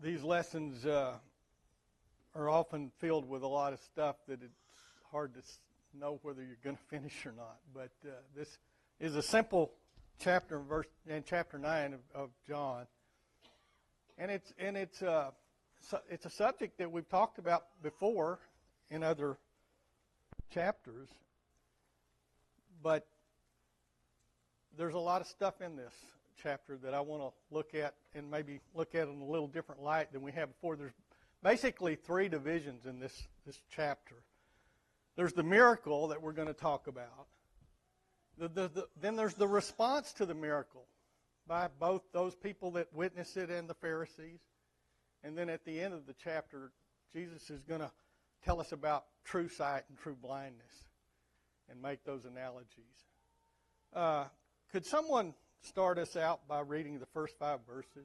These lessons are often filled with a lot of stuff that it's hard to know whether you're going to finish or not. But this is a simple chapter in chapter 9 of John, and it's a subject that we've talked about before in other chapters, but there's a lot of stuff in this chapter that I want to look at and maybe look at in a little different light than we have before. There's basically three divisions in this chapter. There's the miracle that we're going to talk about. Then there's the response to the miracle by both those people that witnessed it and the Pharisees. And then at the end of the chapter, Jesus is going to tell us about true sight and true blindness and make those analogies. Could someone start us out by reading the first 5 verses?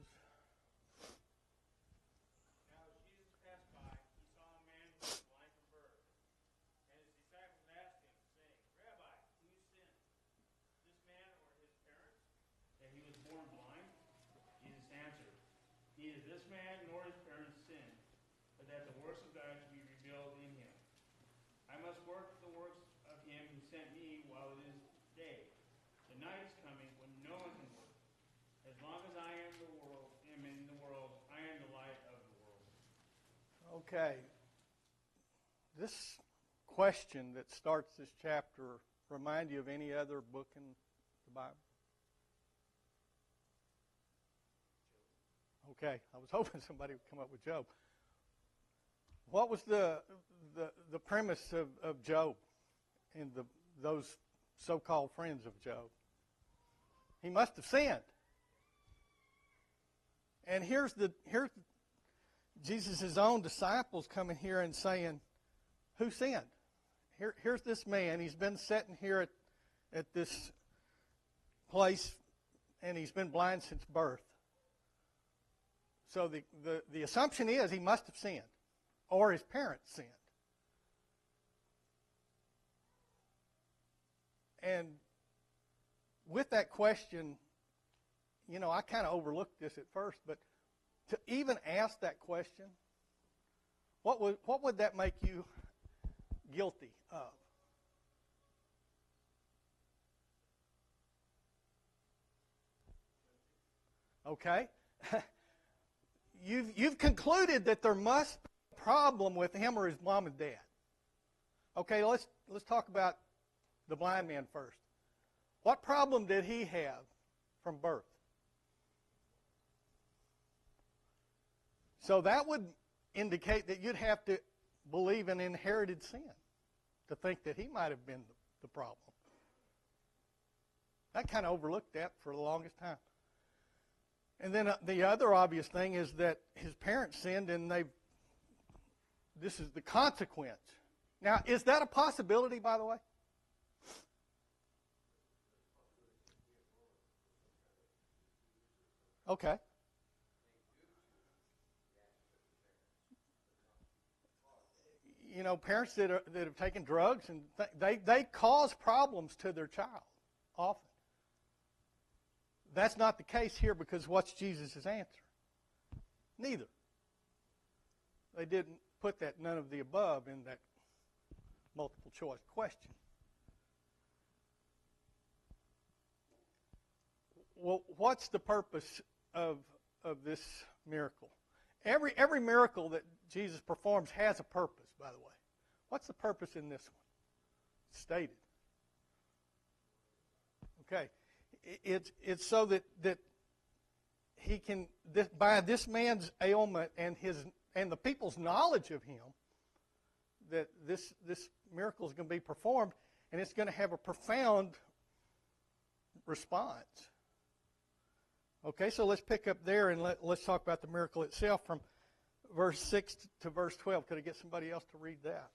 Now as Jesus passed by, he saw a man who was blind from birth. And his disciples asked him, saying, Rabbi, who sinned, this man or his parents, that he was born blind? Jesus answered, neither this man nor his parents sinned, but that the works of God should be revealed in him. I must work the works of him who sent me while it is day. The night is coming when no one can work. As long as I am in the world, I am the light of the world. Okay. This question that starts this chapter remind you of any other book in the Bible? Okay, I was hoping somebody would come up with Job. What was the premise of Job and those so-called friends of Job? He must have sinned. And here's Jesus' own disciples coming here and saying, who sinned? Here's this man. He's been sitting here at this place, and he's been blind since birth. So the assumption is he must have sinned, or his parents sinned. And with that question, I kind of overlooked this at first, but to even ask that question, what would that make you guilty of? Okay? You've concluded that there must be a problem with him or his mom and dad. Okay, let's talk about the blind man first. What problem did he have from birth? So that would indicate that you'd have to believe in inherited sin to think that he might have been the problem. I kind of overlooked that for the longest time. And then the other obvious thing is that his parents sinned, and this is the consequence. Now, is that a possibility, by the way? Okay. Parents that have taken drugs, and they cause problems to their child often. That's not the case here, because what's Jesus' answer? Neither. They didn't put that none of the above in that multiple choice question. Well, what's the purpose of this miracle? Every miracle that Jesus performs has a purpose, by the way. What's the purpose in this one? It's stated. Okay. It's so that he can, by this man's ailment and the people's knowledge of him, that this miracle is going to be performed, and it's going to have a profound response. Okay, so let's pick up there and let's talk about the miracle itself from verse 6 to verse 12. Could I get somebody else to read that?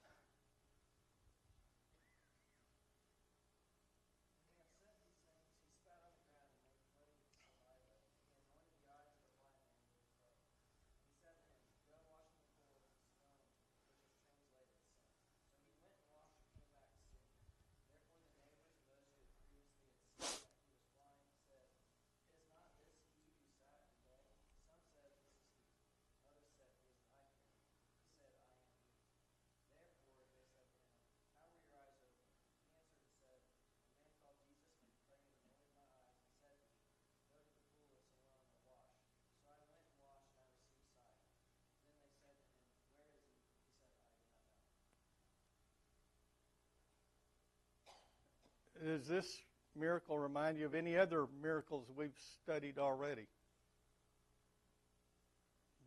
does this miracle remind you of any other miracles we've studied already?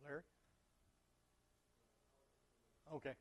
Larry? Okay.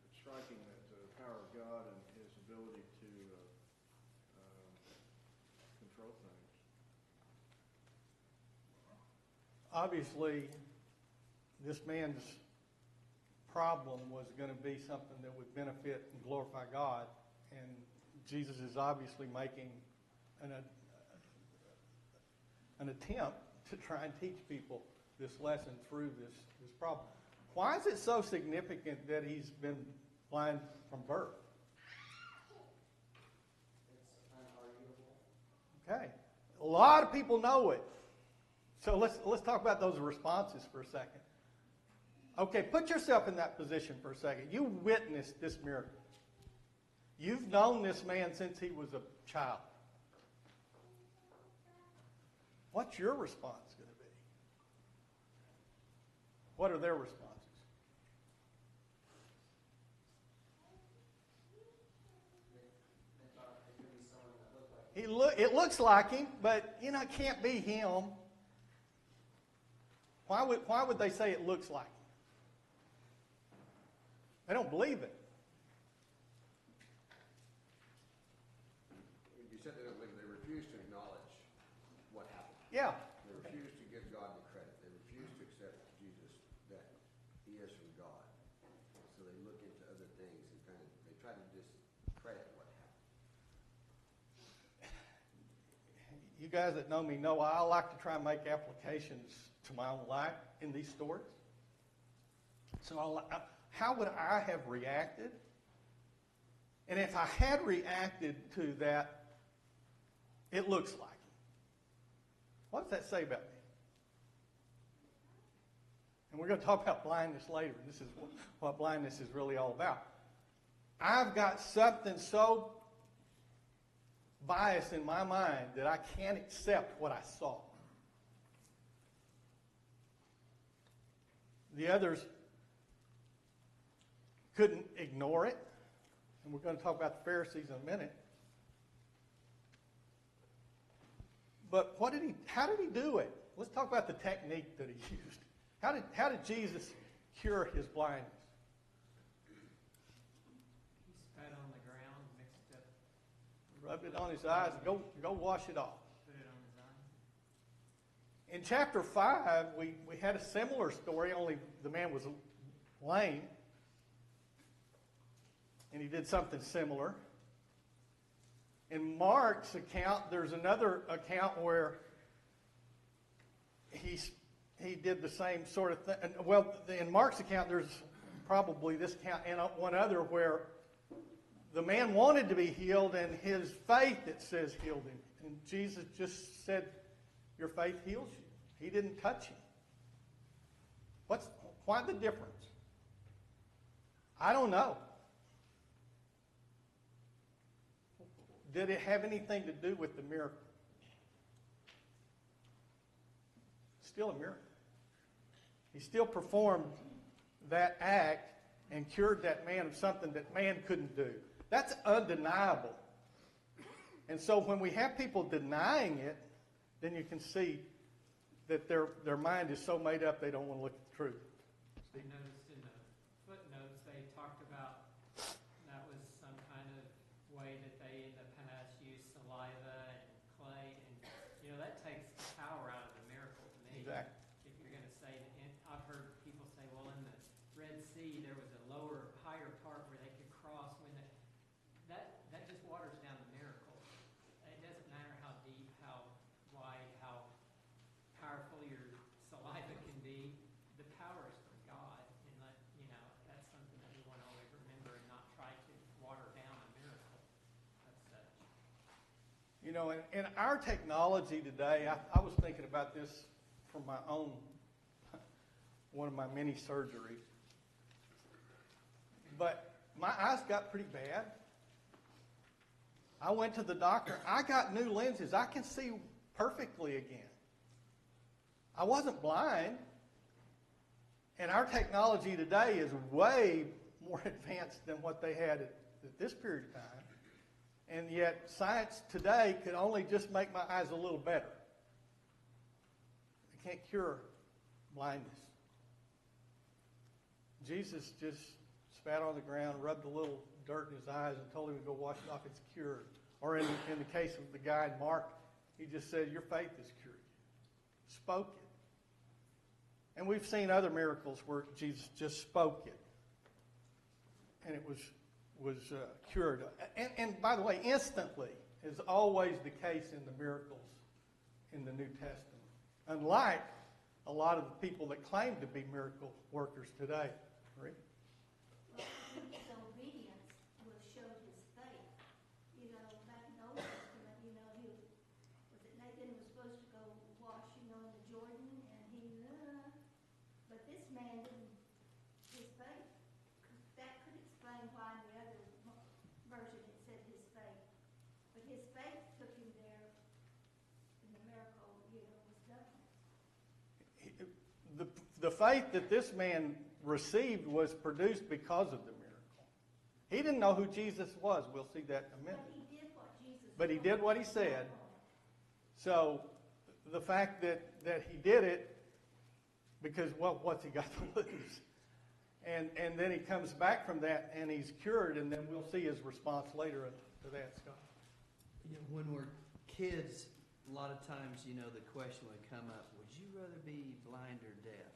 It's striking that the power of God and His ability to control things. Obviously, this man's problem was going to be something that would benefit and glorify God, and Jesus is obviously making an attempt to try and teach people this lesson through this problem. Why is it so significant that he's been blind from birth? It's unarguable. Okay. A lot of people know it. So let's talk about those responses for a second. Okay, put yourself in that position for a second. You witnessed this miracle. You've known this man since he was a child. What's your response going to be? What are their responses? They thought it could be someone that looked like him. It looks like him, but it can't be him. Why would they say it looks like him? They don't believe it. You said they refused to acknowledge what happened. Yeah. They refused to give God the credit. They refused to accept Jesus, that He is from God. So they look into other things and they try to discredit what happened. You guys that know me know I like to try and make applications to my own life in these stories. So how would I have reacted? And if I had reacted to that, it looks like him. What does that say about me? And we're going to talk about blindness later. This is what blindness is really all about. I've got something so biased in my mind that I can't accept what I saw. The others couldn't ignore it. And we're going to talk about the Pharisees in a minute. But how did he do it? Let's talk about the technique that he used. How did Jesus cure his blindness? He spat on the ground, mixed up, Rubbed it on his eyes and go wash it off. put it on his eyes. In chapter 5, we had a similar story, only the man was lame. And he did something similar. In Mark's account, there's another account where he did the same sort of thing. Well, in Mark's account, there's probably this account and one other where the man wanted to be healed, and his faith, it says, healed him. And Jesus just said, your faith heals you. He didn't touch him. Why the difference? I don't know. Did it have anything to do with the miracle? Still a miracle. He still performed that act and cured that man of something that man couldn't do. That's undeniable. And so when we have people denying it, then you can see that their mind is so made up they don't want to look at the truth. I noticed in the footnotes they talked about that was some kind of way that they in the past used saliva and clay, and that takes the power out of the miracle to me. Exactly. If you're going to say, and I've heard people say, well, in the Red Sea there was a higher part where they could cross when in our technology today, I was thinking about this from my own, one of my many surgeries. But my eyes got pretty bad. I went to the doctor. I got new lenses. I can see perfectly again. I wasn't blind. And our technology today is way more advanced than what they had at this period of time. And yet science today could only just make my eyes a little better. It can't cure blindness. Jesus just spat on the ground, rubbed a little dirt in his eyes, and told him to go wash it off. It's cured. Or in the case of the guy in Mark, he just said, your faith has cured you. Spoke it. And we've seen other miracles where Jesus just spoke it. And it was cured. And by the way, instantly is always the case in the miracles in the New Testament. Unlike a lot of the people that claim to be miracle workers today. Right? Well, his obedience will show his faith. Back in the Old Testament, Nathan was supposed to go wash, in the Jordan, and but this man didn't, his faith, that could explain why in the other version it said his faith. But his faith took him there, and the miracle, was done. The faith that this man received was produced because of the miracle. He didn't know who Jesus was. We'll see that in a minute. But he did what he said. So the fact that he did it, because what's he got to lose? And then he comes back from that and he's cured, and then we'll see his response later to that, Scott. When we're kids, a lot of times, the question would come up, would you rather be blind or deaf?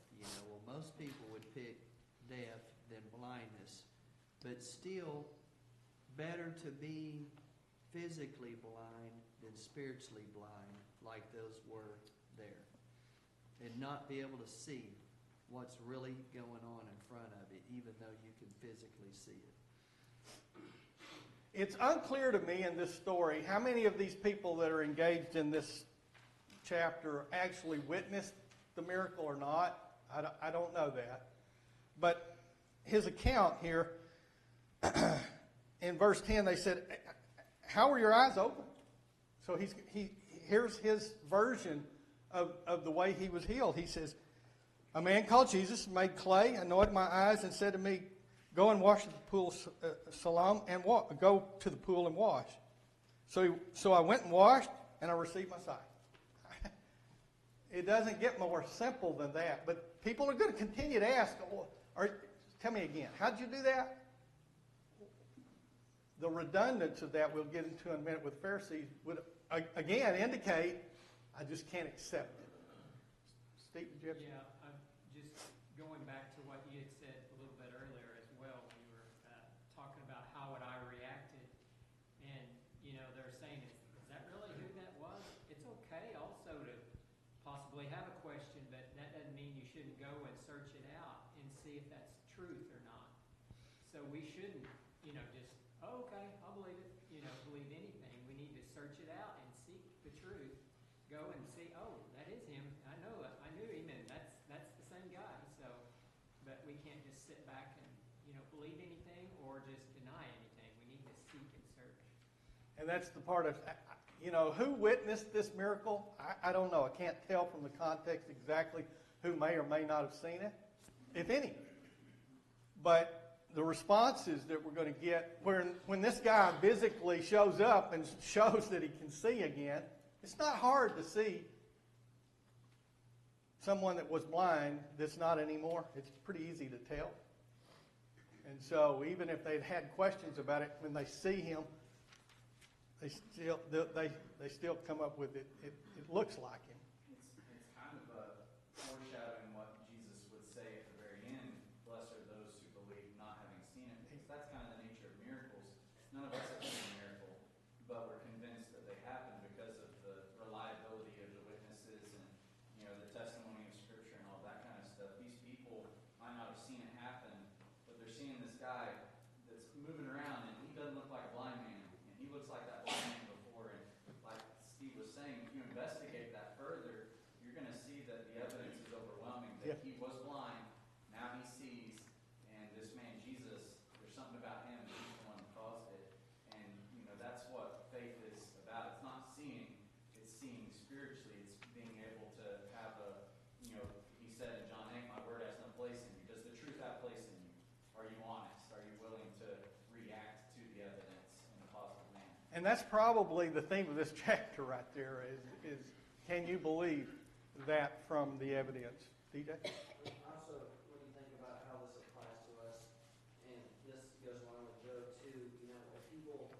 Most people would pick deaf than blindness, but still better to be physically blind than spiritually blind, like those were there, and not be able to see what's really going on in front of it, even though you can physically see it. It's unclear to me in this story how many of these people that are engaged in this chapter actually witnessed the miracle or not. I don't know that. But his account here, in verse 10, they said, how were your eyes open? So here's his version of the way he was healed. He says, a man called Jesus made clay, anointed my eyes, and said to me, go and wash at the pool of Siloam, and go to the pool and wash. So I went and washed, and I received my sight. It doesn't get more simple than that. But people are going to continue to ask, tell me again, how did you do that? The redundance of that we'll get into in a minute with Pharisees would, again, indicate I just can't accept it. Steve, did you have Yeah, I'm just going back to what you had said a little bit earlier as well when you were talking about how would I reacted. And, they're saying, is that really who that was? It's okay also to possibly have a question, but that doesn't mean you shouldn't go and search it out and see if that's truth or not. So we shouldn't, just, okay, I'll believe it, believe anything. We need to search it out and seek the truth. Go and see, that is him. I knew him, and that's the same guy. So, but we can't just sit back and, believe anything or just deny anything. We need to seek and search. And that's the part of, who witnessed this miracle? I don't know. I can't tell from the context exactly who may or may not have seen it, if any. But the responses that we're going to get, when this guy physically shows up and shows that he can see again, it's not hard to see someone that was blind that's not anymore. It's pretty easy to tell. And so even if they'd had questions about it, when they see him, they still come up with it. It looks like him. It's kind of foreshadowing what Jesus would say at the very end. Blessed are those who believe not having seen it. Because that's kind of the nature of miracles. None of us have seen a miracle, but we're convinced that they happen because of the reliability of the witnesses and the testimony of Scripture and all that kind of stuff. These people might not have seen it happen, but they're seeing this guy that's moving around, and he doesn't look like a blind man, and he looks like that blind man before, and like And that's probably the theme of this chapter right there is can you believe that from the evidence? DJ? Also, when you think about how this applies to us, and this goes along with Job too, you know, if people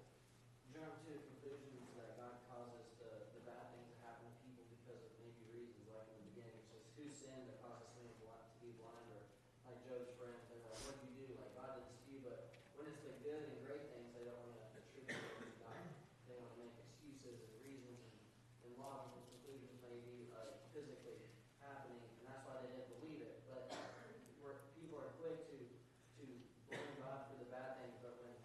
jump to conclusions that God causes the bad things to happen to people because of maybe reasons, like in the beginning, it says, who sinned that caused this man to be blind? Or like Job's friends, they're like, what did you do? Like, God did this to you, but when it's the good and great things, they don't want to attribute it to God. They want to make excuses and reasons and logical conclusions maybe, like physically happening, and that's why they didn't believe it. But people are quick to blame God for the bad things, but when,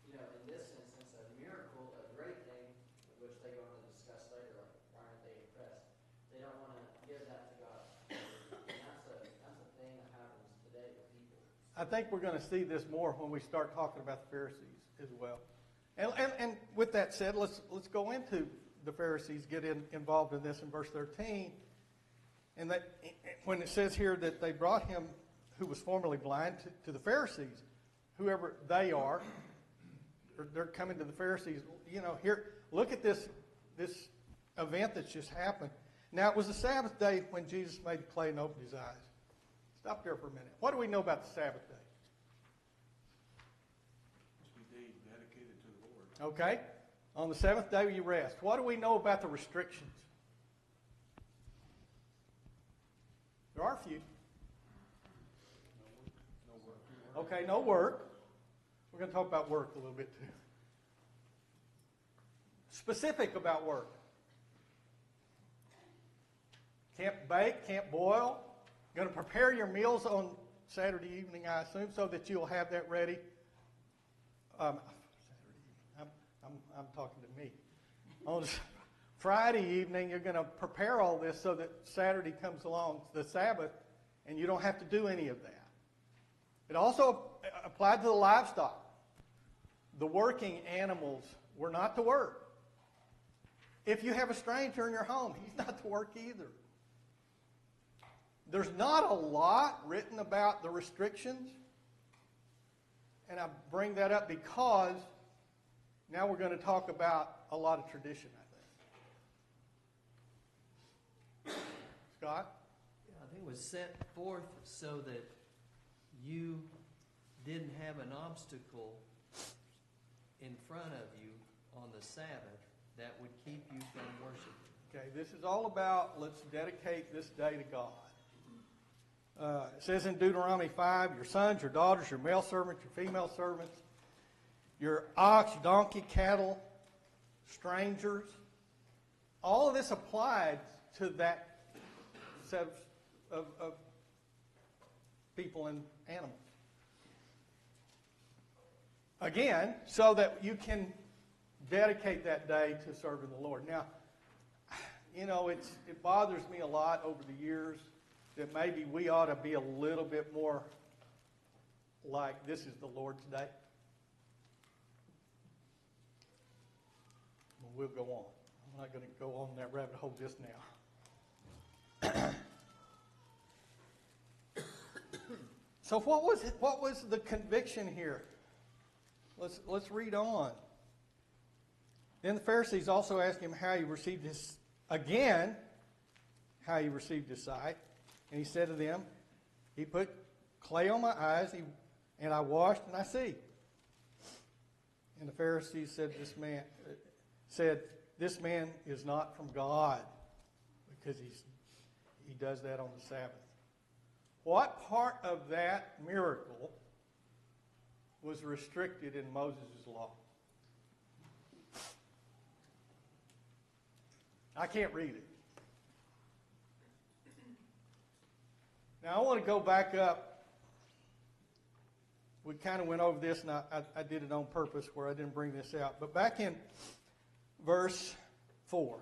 you know, in this instance, a miracle, a great thing, which they go on to discuss later, like, why aren't they impressed? They don't want to give that to God. And that's a thing that happens today with people. I think we're going to see this more when we start talking about the Pharisees as well. And with that said, let's go into the Pharisees, get involved in this in verse 13. And that when it says here that they brought him who was formerly blind to the Pharisees, whoever they are, they're coming to the Pharisees. You know, here, look at this event that's just happened. Now, it was the Sabbath day when Jesus made the clay and opened his eyes. Stop there for a minute. What do we know about the Sabbath day? It's a day dedicated to the Lord. Okay. On the seventh day you rest. What do we know about the restrictions? There are a few. No work. Okay, no work. We're going to talk about work a little bit too. Specific about work. Can't bake, can't boil. Going to prepare your meals on Saturday evening, I assume, so that you'll have that ready. I'm talking to me. On Friday evening, you're going to prepare all this so that Saturday comes along, the Sabbath, and you don't have to do any of that. It also applied to the livestock. The working animals were not to work. If you have a stranger in your home, he's not to work either. There's not a lot written about the restrictions, and I bring that up because now we're going to talk about a lot of tradition, I think. Scott? Yeah, I think it was set forth so that you didn't have an obstacle in front of you on the Sabbath that would keep you from worshiping. Okay, this is all about let's dedicate this day to God. It says in Deuteronomy 5, your sons, your daughters, your male servants, your female servants, your ox, donkey, cattle, strangers. All of this applied to that set of people and animals. Again, so that you can dedicate that day to serving the Lord. Now, you know, it bothers me a lot over the years that maybe we ought to be a little bit more like this is the Lord's day. Well, we'll go on. I'm not going to go on that rabbit hole just now. So what was the conviction here? Let's read on. Then the Pharisees also asked him how he received his sight. And he said to them, he put clay on my eyes, and I washed, and I see. And the Pharisees said, this man is not from God, because he does that on the Sabbath. What part of that miracle was restricted in Moses' law? I can't read it. Now, I want to go back up. We kind of went over this, and I did it on purpose where I didn't bring this out. But back in verse 4,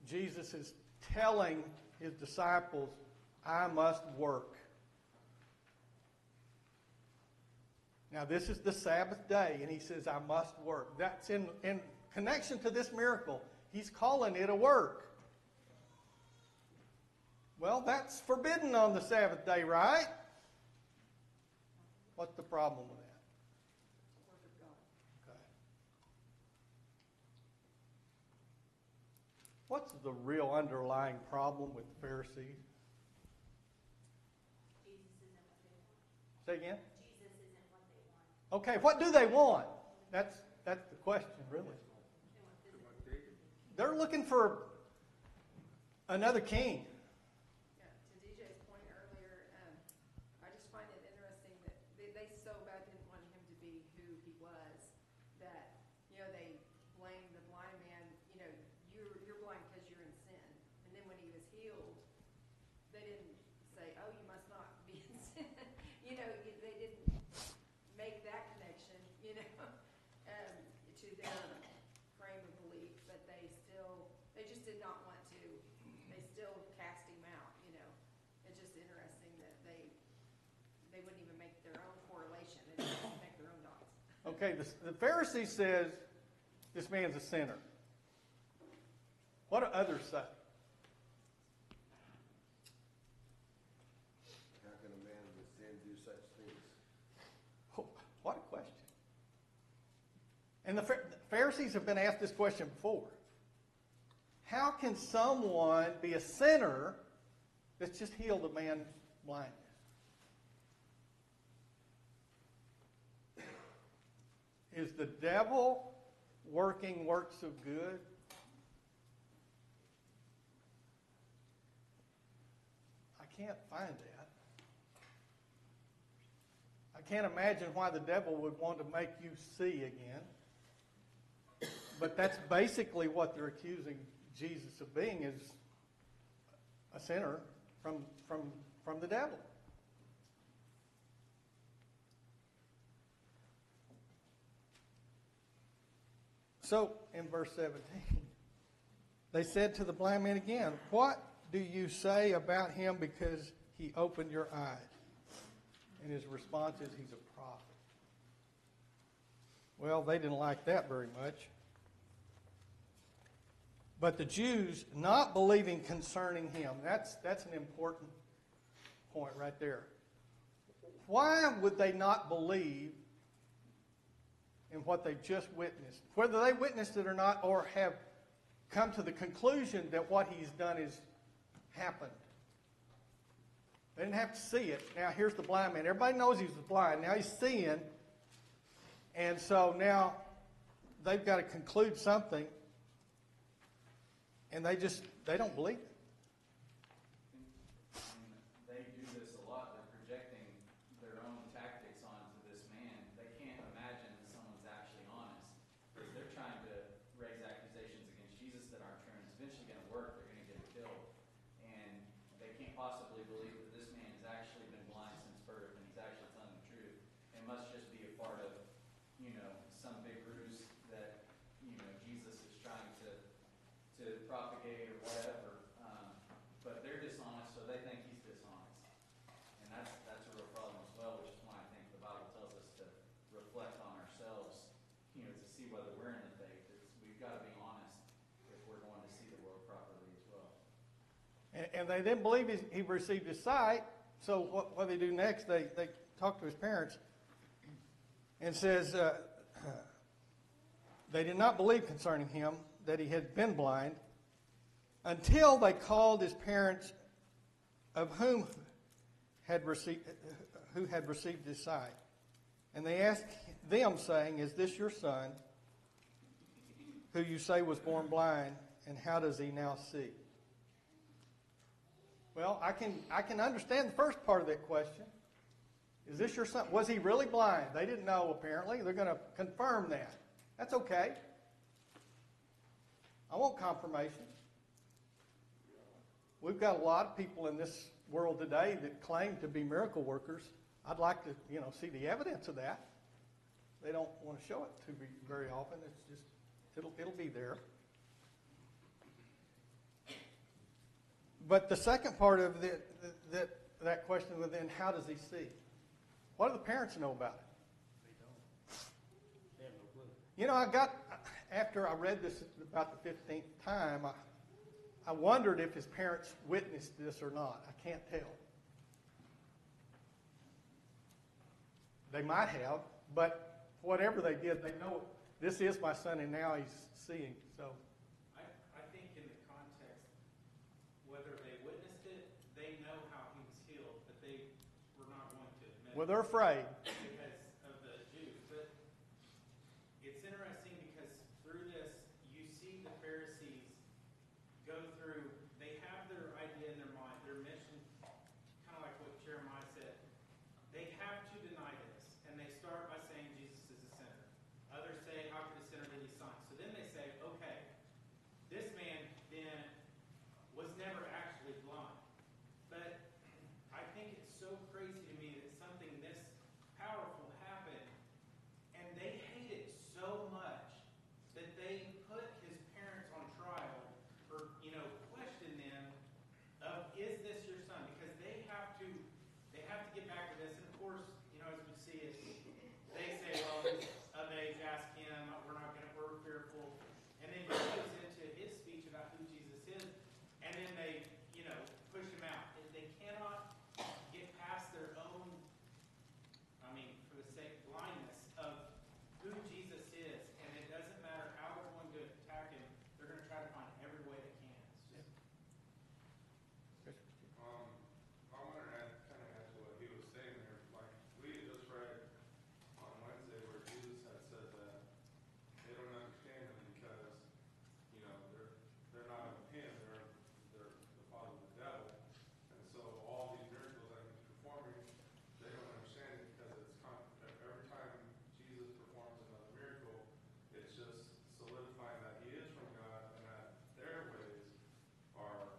Jesus is telling his disciples, I must work. Now, this is the Sabbath day, and he says, I must work. That's in connection to this miracle. He's calling it a work. Well, that's forbidden on the Sabbath day, right? What's the problem with that? What's the real underlying problem with the Pharisees? Jesus isn't what they want. Say again? Jesus isn't what they want. Okay, what do they want? That's the question, really. They want physical. They're looking for another king. Yeah, to DJ's point earlier, I just find it interesting that they so bad didn't want him to be who he was that, they blamed the blind man, you're blind because you're in sin. And then when he was healed, they didn't say, oh, you must not be in sin. They didn't make that connection, to their frame of belief, but they just did not want to. They still cast him out. It's just interesting that they wouldn't even make their own correlation. They didn't connect their own dots. Okay, the Pharisee says this man's a sinner. What do others say? How can a man with sin do such things? Oh, what a question. And the Pharisees have been asked this question before. How can someone be a sinner that's just healed a man's blindness? Is the devil working works of good? I can't find that. I can't imagine why the devil would want to make you see again. But that's basically what they're accusing Jesus of being, is a sinner from the devil. So, in verse 17, they said to the blind man again, what do you say about him because he opened your eyes? And his response is, he's a prophet. Well, they didn't like that very much. But the Jews not believing concerning him, that's an important point right there. Why would they not believe in what they just witnessed? Whether they witnessed it or not, or have come to the conclusion that what he's done is happened. They didn't have to see it. Now here's the blind man. Everybody knows he was blind. Now he's seeing. And so now they've got to conclude something. And they don't believe it. They do this a lot. They're projecting their own tactics onto this man. They can't imagine that someone's actually honest. Because they're trying to raise accusations against Jesus that aren't true. And it's eventually going to work. They're going to get him killed. And they can't possibly believe that this man has actually been blind since birth and he's actually telling the truth. It must just be a part of, some big ruse that, Jesus is trying to propagate or whatever. But they're dishonest, so they think he's dishonest. And that's a real problem as well, which is why I think the Bible tells us to reflect on ourselves, to see whether we're in the faith. We've got to be honest if we're going to see the world properly as well. And they didn't believe he received his sight. So what they do next, they talk to his parents and says they did not believe concerning him that he had been blind until they called his parents, of who had received his sight. And they asked them, saying, is this your son, who you say was born blind, and how does he now see? Well, I can understand the first part of that question. Is this your son? Was he really blind? They didn't know, apparently. They're going to confirm that. That's okay. I want confirmation. We've got a lot of people in this world today that claim to be miracle workers. I'd like to, see the evidence of that. They don't want to show it to me very often. It's just, it'll be there. But the second part of that question was then, how does he see? What do the parents know about it? They have no clue. After I read this about the 15th time, I wondered if his parents witnessed this or not. I can't tell. They might have, but whatever they did, they know this is my son and now he's seeing. So I think in the whether they witnessed it, they know how he was healed, but they were not going to admit Well, it they're afraid. because of the Jews. But it's interesting because through this, you see the Pharisees go through, they have their idea in their mind, their mission, kind of like what Jeremiah said. They have to deny this, and they start by saying Jesus is a sinner. Others say, how could a sinner do these signs? So then they say, okay, this man then was never actually blind. But I think it's so crazy to me that something this powerful happened, and they hate it so much that they put his parents on trial or, question them of, is this your son? Because they have to get back to this. And of course, as we see it, they say, well, he's of age, ask him, we're fearful. And then he goes into his speech about who Jesus is, and then they, push him out. They cannot get past their own, for the sake of blindness, of who Jesus is. And it doesn't matter how they're going to attack him, they're going to try to find every way they can. It's just, I want to add to what he was saying there. Like we had just read on Wednesday where Jesus had said that they don't understand him because they're not of him, they're the father of the devil, and so all these miracles that he's performing, they don't understand it because every time Jesus performs another miracle, it's just solidifying that he is from God and that their ways are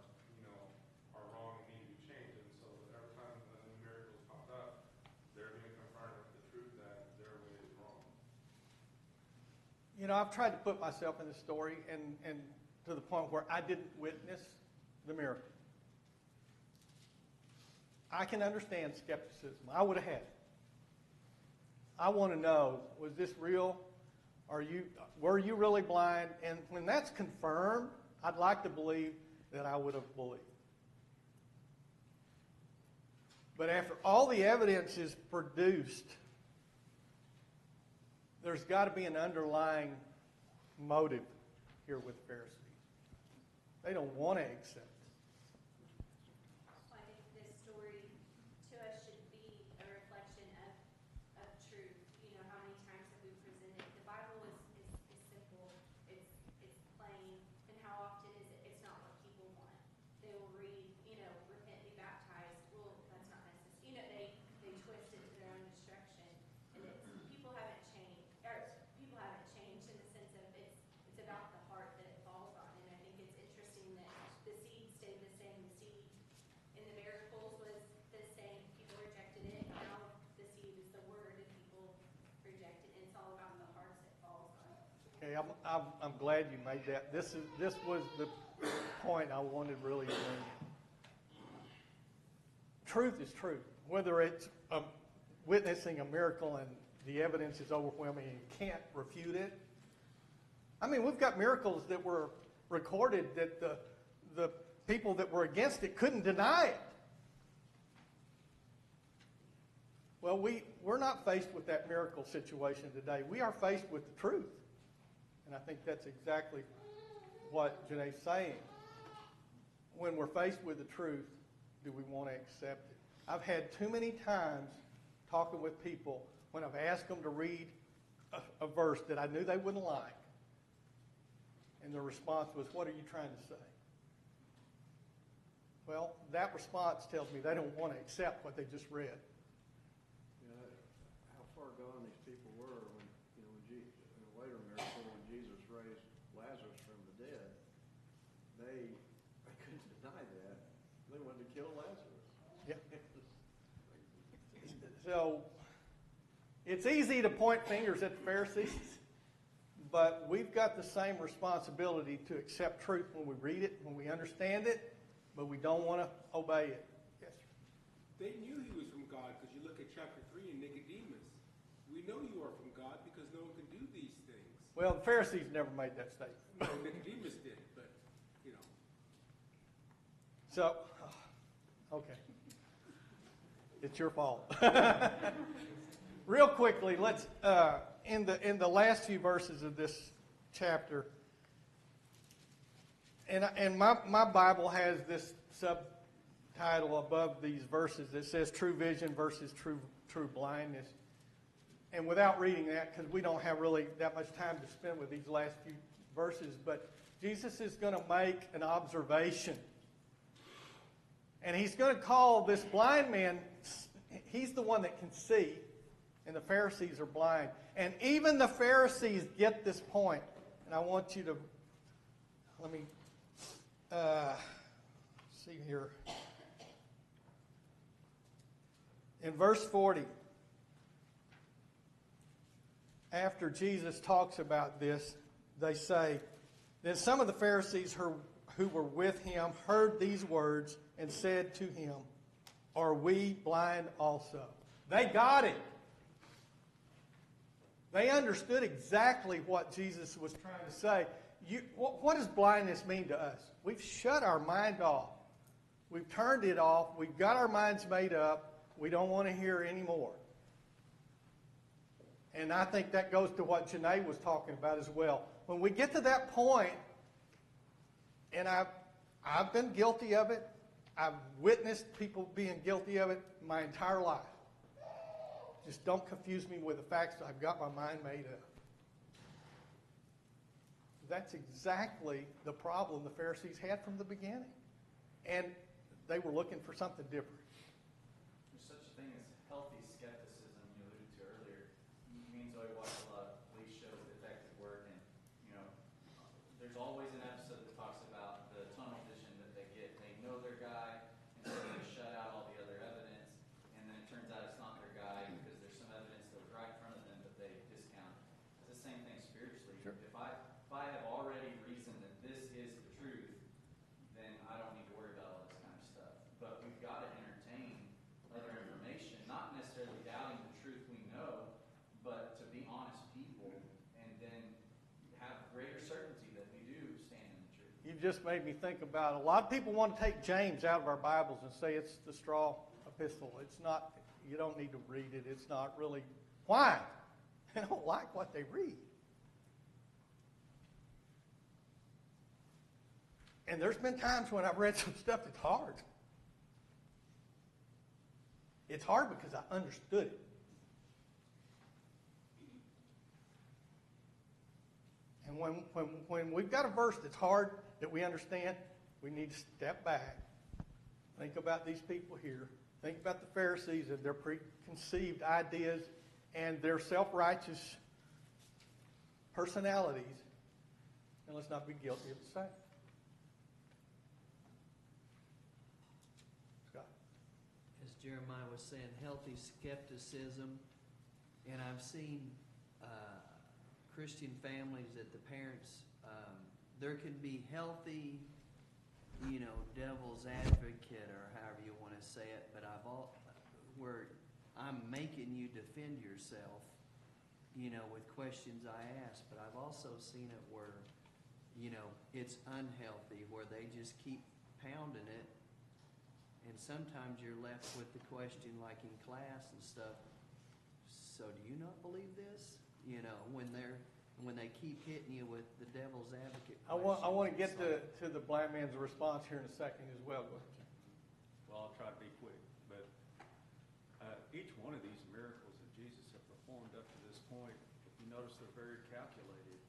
wrong and need to be changed. And so every time the new miracles pop up, they're being confronted with the truth that their way is wrong. I've tried to put myself in the story and to the point where I didn't witness the miracle. I can understand skepticism. I would have had it. I want to know, was this real? Were you really blind? And when that's confirmed, I'd like to believe that I would have believed. But after all the evidence is produced, there's got to be an underlying motive here with the Pharisees. They don't want to accept it. I think this story to us should be a reflection of truth. How many times have we presented the Bible is simple, it's plain, and how often is it? It's not what people want. They will read, repent, be baptized. Well, that's not necessary. They twist it to their own destruction, and people haven't changed, in the sense of it's about the heart that it falls on. And I think it's interesting that the seed stayed the same. The seed in the miracles was the same. People rejected it. Now the seed is the word, and people reject it. And it's all about the hearts it falls on. Okay, I'm glad you made that. This was the point I wanted really to bring in. Truth is truth. Whether it's witnessing a miracle and the evidence is overwhelming and you can't refute it. We've got miracles that were recorded that the people that were against it couldn't deny it. Well, we're not faced with that miracle situation today. We are faced with the truth. And I think that's exactly what Janae's saying. When we're faced with the truth, do we want to accept it? I've had too many times talking with people when I've asked them to read a verse that I knew they wouldn't like. And their response was, what are you trying to say? Well, that response tells me they don't want to accept what they just read. How far gone these people were when Jesus, in a later miracle, when Jesus raised Lazarus from the dead, they couldn't deny that. They wanted to kill Lazarus. Yeah. So it's easy to point fingers at the Pharisees, but we've got the same responsibility to accept truth when we read it, when we understand it, but we don't want to obey it. Yes, sir. They knew he was from God because you look at chapter 3 in Nicodemus. We know you are from God because no one can do these things. Well, the Pharisees never made that statement. No, Nicodemus did, but, So, okay. It's your fault. Real quickly, let's in the last few verses of this chapter, And my Bible has this subtitle above these verses that says true vision versus true blindness. And without reading that, because we don't have really that much time to spend with these last few verses, but Jesus is going to make an observation. And he's going to call this blind man, he's the one that can see, and the Pharisees are blind. And even the Pharisees get this point. And I want you to, let me see here. In verse 40, after Jesus talks about this, they say, then some of the Pharisees who were with him heard these words and said to him, are we blind also? They got it. They understood exactly what Jesus was trying to say. What does blindness mean to us? We've shut our mind off. We've turned it off. We've got our minds made up. We don't want to hear anymore. And I think that goes to what Janae was talking about as well. When we get to that point, and I've been guilty of it, I've witnessed people being guilty of it my entire life. Just don't confuse me with the facts. I've got my mind made up. That's exactly the problem the Pharisees had from the beginning. And they were looking for something different. There's such a thing as healthy skepticism you alluded to earlier. Me and Zoe watch a lot of police shows, detective work, and there's always an episode that talks about the tunnel vision that they get. They know their guy, and so they shut out all the other evidence, and then it turns out it's not their guy because there's some evidence that was right in front of them, but they discount it. It's the same thing spiritually. Sure. If I have already reasoned that this is the truth, then I don't need to worry about all this kind of stuff. But we've got to entertain other information, not necessarily doubting the truth we know, but to be honest people and then have greater certainty that we do stand in the truth. You've just made me think about a lot of people want to take James out of our Bibles and say it's the straw epistle. It's not, you don't need to read it. It's not really. Why? They don't like what they read. And there's been times when I've read some stuff that's hard. It's hard because I understood it. And when we've got a verse that's hard that we understand, we need to step back. Think about these people here. Think about the Pharisees and their preconceived ideas and their self-righteous personalities. And let's not be guilty of the same. As Jeremiah was saying, healthy skepticism. And I've seen Christian families that the parents, there can be healthy, devil's advocate or however you want to say it, but where I'm making you defend yourself, with questions I ask. But I've also seen it where, it's unhealthy, where they just keep pounding it. And sometimes you're left with the question, like in class and stuff, so do you not believe this? When they keep hitting you with the devil's advocate questions. I want to get to the blind man's response here in a second as well. Go ahead, Jim. Well, I'll try to be quick. But each one of these miracles that Jesus has performed up to this point, if you notice, they're very calculated.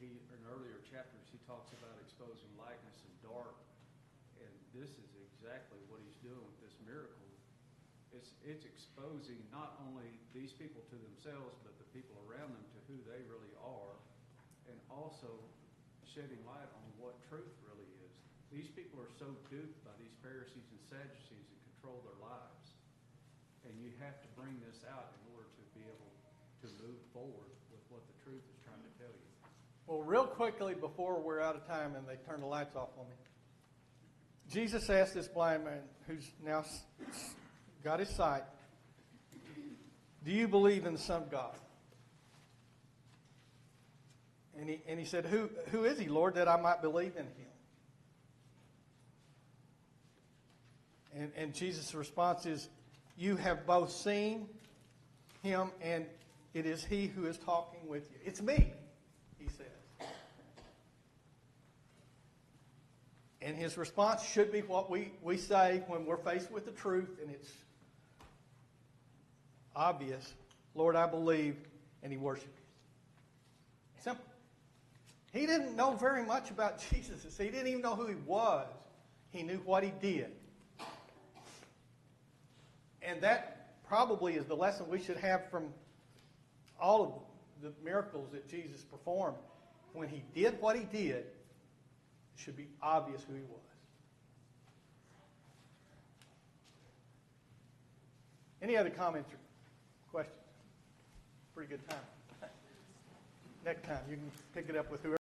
In earlier chapters, he talks about exposing lightness and dark. And this is exactly what he's doing with this miracle. It's exposing not only these people to themselves, but the people around them to who they really are, and also shedding light on what truth really is. These people are so duped by these Pharisees and Sadducees that control their lives. And you have to bring this out in order to be able to move forward with what the truth is trying to tell you. Well, real quickly before we're out of time and they turn the lights off on me, Jesus asked this blind man who's now got his sight, do you believe in the Son of God? And he said, who is he, Lord, that I might believe in him? And Jesus' response is, you have both seen him, and it is he who is talking with you. It's me, he says. And his response should be what we say when we're faced with the truth and it's obvious. Lord, I believe, and he worshiped him. Simple. He didn't know very much about Jesus. He didn't even know who he was. He knew what he did. And that probably is the lesson we should have from all of the miracles that Jesus performed. When he did what he did, it should be obvious who he was. Any other comments or questions? Pretty good time. Next time, you can pick it up with whoever.